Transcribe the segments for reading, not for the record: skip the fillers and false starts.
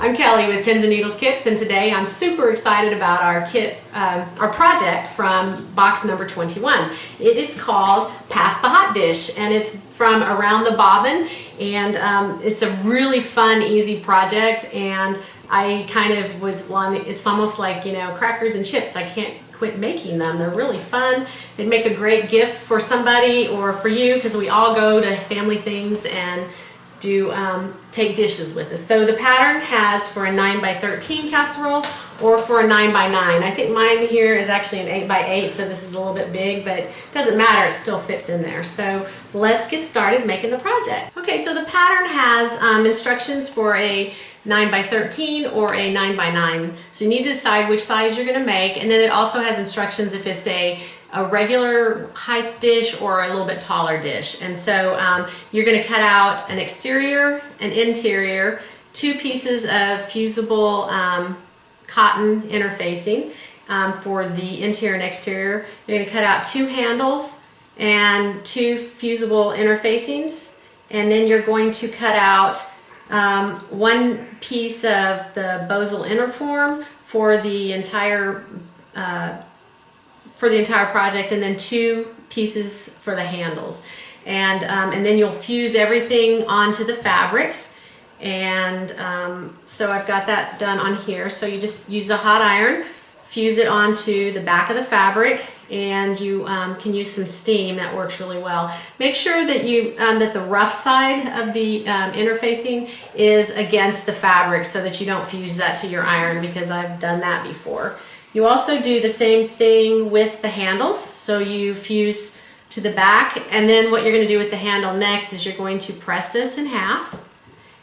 I'm Kelly with Pins and Needles Kits, and today I'm super excited about our kit, our project from box number 21. It is called Pass the Hot Dish, and it's from Around the Bobbin, and it's a really fun, easy project. And I kind of was one. It's almost like, you know, crackers and chips. I can't quit making them. They're really fun. They'd make a great gift for somebody or for you, because we all go to family things and do take dishes with us. So the pattern has for a 9x13 casserole or for a 9x9. I think mine here is actually an 8x8, so this is a little bit big, but it doesn't matter, it still fits in there. So let's get started making the project. Okay, so the pattern has instructions for a 9x13 or a 9x9. So you need to decide which size you're gonna make, and then it also has instructions if it's a regular height dish or a little bit taller dish. And so you're going to cut out an exterior, an interior, 2 pieces of fusible cotton interfacing for the interior and exterior. You're going to cut out 2 handles and 2 fusible interfacings, and then you're going to cut out 1 piece of the bosal inner form for the entire project, and then 2 pieces for the handles, and then you'll fuse everything onto the fabrics. And so I've got that done on here. So you just use a hot iron, fuse it onto the back of the fabric, and you can use some steam. That works really well. Make sure that you that the rough side of the interfacing is against the fabric, so that you don't fuse that to your iron, because I've done that before. You also do the same thing with the handles. So you fuse to the back, and then what you're going to do with the handle next is you're going to press this in half,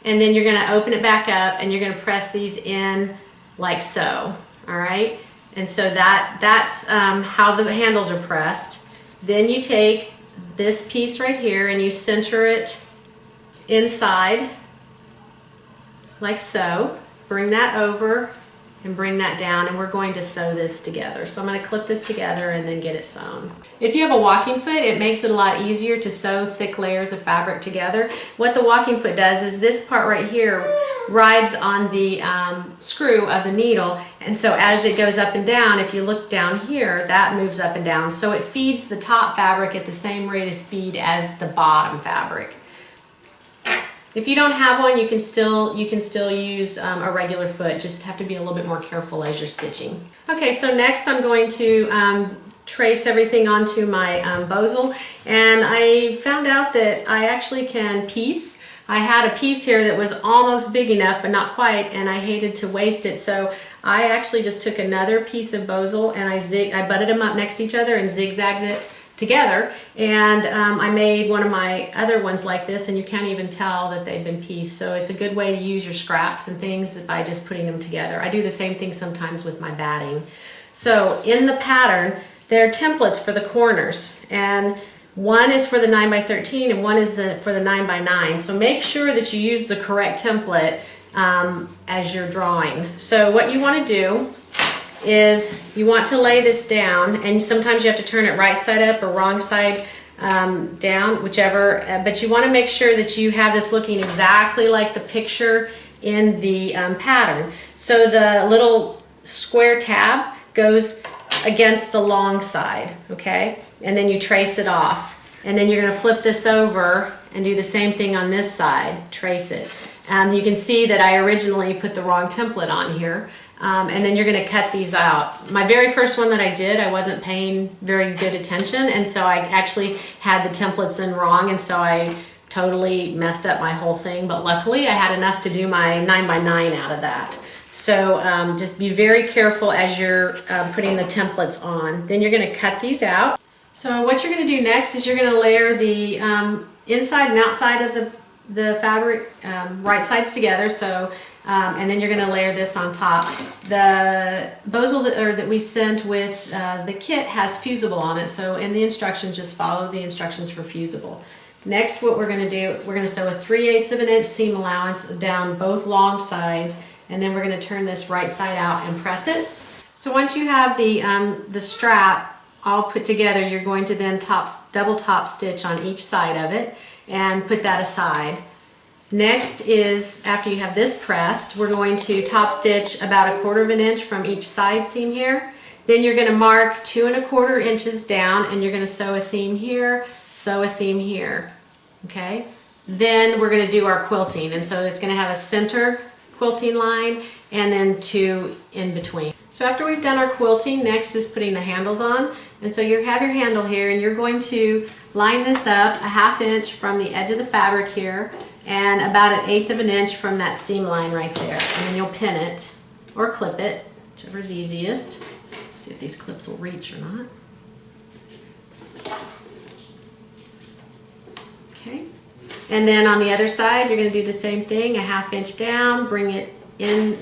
and then you're going to open it back up, and you're going to press these in like so. All right, and so that's how the handles are pressed. Then you take this piece right here and you center it inside like so. Bring that over and bring that down, and we're going to sew this together. So I'm going to clip this together and then get it sewn. If you have a walking foot, it makes it a lot easier to sew thick layers of fabric together. What the walking foot does is this part right here rides on the screw of the needle, and so as it goes up and down, if you look down here, that moves up and down. So it feeds the top fabric at the same rate of speed as the bottom fabric. If you don't have one, you can still use a regular foot. Just have to be a little bit more careful as you're stitching. Okay, so next I'm going to trace everything onto my bosal, and I found out that I actually can piece. I had a piece here that was almost big enough, but not quite, and I hated to waste it, so I actually just took another piece of bosal and I butted them up next to each other and zigzagged it together, and I made one of my other ones like this, and you can't even tell that they've been pieced. So it's a good way to use your scraps and things by just putting them together. I do the same thing sometimes with my batting. So in the pattern, there are templates for the corners, and one is for the 9x13 and one is for the 9x9. So make sure that you use the correct template as you're drawing. So what you want to do is you want to lay this down, and sometimes you have to turn it right side up or wrong side down, whichever, but you want to make sure that you have this looking exactly like the picture in the pattern. So the little square tab goes against the long side, okay? And then you trace it off, and then you're going to flip this over and do the same thing on this side, trace it. You can see that I originally put the wrong template on here. And then you're going to cut these out. My very first one that I did, I wasn't paying very good attention, and so I actually had the templates in wrong, and so I totally messed up my whole thing. But luckily I had enough to do my 9x9 out of that. So just be very careful as you're putting the templates on. Then you're going to cut these out. So what you're going to do next is you're going to layer the inside and outside of the fabric right sides together. So and then you're going to layer this on top. The bosal that we sent with the kit has fusible on it, so in the instructions, just follow the instructions for fusible. Next, what we're going to do, we're going to sew a 3/8 of an inch seam allowance down both long sides, and then we're going to turn this right side out and press it. So once you have the strap all put together, you're going to then double top stitch on each side of it and put that aside. Next is, after you have this pressed, we're going to top stitch about 1/4 inch from each side seam here. Then you're going to mark 2 1/4 inches down, and you're going to sew a seam here, sew a seam here. Okay? Then we're going to do our quilting, and so it's going to have a center quilting line and then 2 in between. So after we've done our quilting, next is putting the handles on. And so you have your handle here, and you're going to line this up 1/2 inch from the edge of the fabric here and about 1/8 inch from that seam line right there. And then you'll pin it or clip it, whichever's easiest. See if these clips will reach or not. Okay. And then on the other side, you're going to do the same thing, 1/2 inch down, bring it in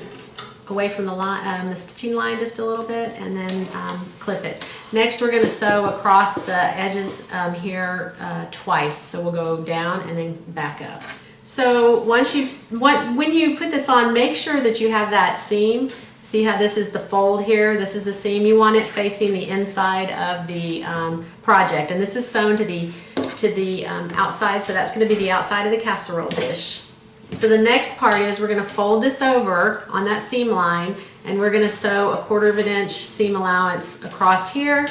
away from the line, the stitching line just a little bit, and then clip it. Next, we're going to sew across the edges here twice. So we'll go down and then back up. So when you put this on, make sure that you have that seam. See how this is the fold here? This is the seam. You want it facing the inside of the project, and this is sewn to the outside. So that's going to be the outside of the casserole dish. So the next part is we're going to fold this over on that seam line, and we're going to sew 1/4 inch seam allowance across here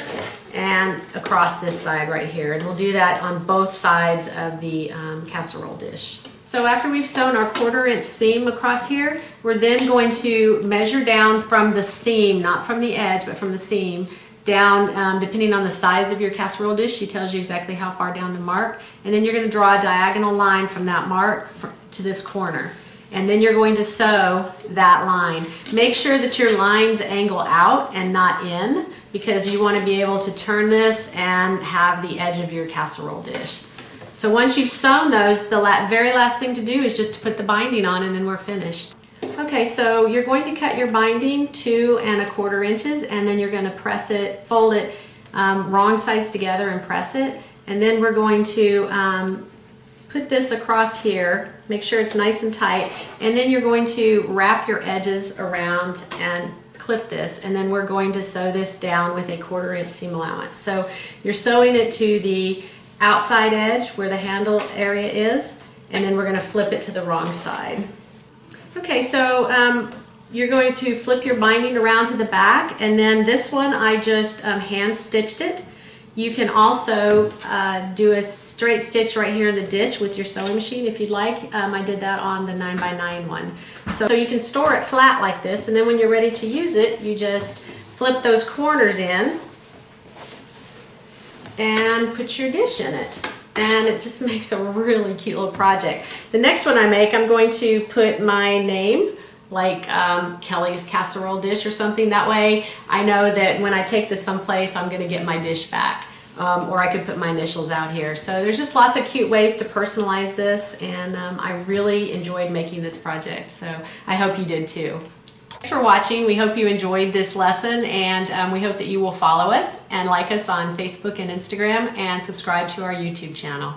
and across this side right here. And we'll do that on both sides of the casserole dish. So after we've sewn our 1/4 inch seam across here, we're then going to measure down from the seam, not from the edge, but from the seam, down, depending on the size of your casserole dish. She tells you exactly how far down to mark. And then you're going to draw a diagonal line from that mark to this corner. And then you're going to sew that line. Make sure that your lines angle out and not in, because you want to be able to turn this and have the edge of your casserole dish. So once you've sewn those, the very last thing to do is just to put the binding on, and then we're finished. Okay, so you're going to cut your binding 2 1/4 inches, and then you're going to press it, fold it wrong sides together and press it. And then we're going to put this across here, make sure it's nice and tight, and then you're going to wrap your edges around and clip this, and then we're going to sew this down with a 1/4 inch seam allowance. So you're sewing it to the outside edge where the handle area is, and then we're going to flip it to the wrong side. Okay, so you're going to flip your binding around to the back, and then this one I just hand stitched it. You can also do a straight stitch right here in the ditch with your sewing machine if you'd like. I did that on the 9x9 one. So you can store it flat like this, and then when you're ready to use it, you just flip those corners in and put your dish in it. And it just makes a really cute little project. The next one I make, I'm going to put my name, like Kellie's casserole dish or something. That way I know that when I take this someplace, I'm going to get my dish back. Or I could put my initials out here. So there's just lots of cute ways to personalize this, and I really enjoyed making this project. So I hope you did too. Thanks for watching. We hope you enjoyed this lesson, and we hope that you will follow us and like us on Facebook and Instagram and subscribe to our YouTube channel.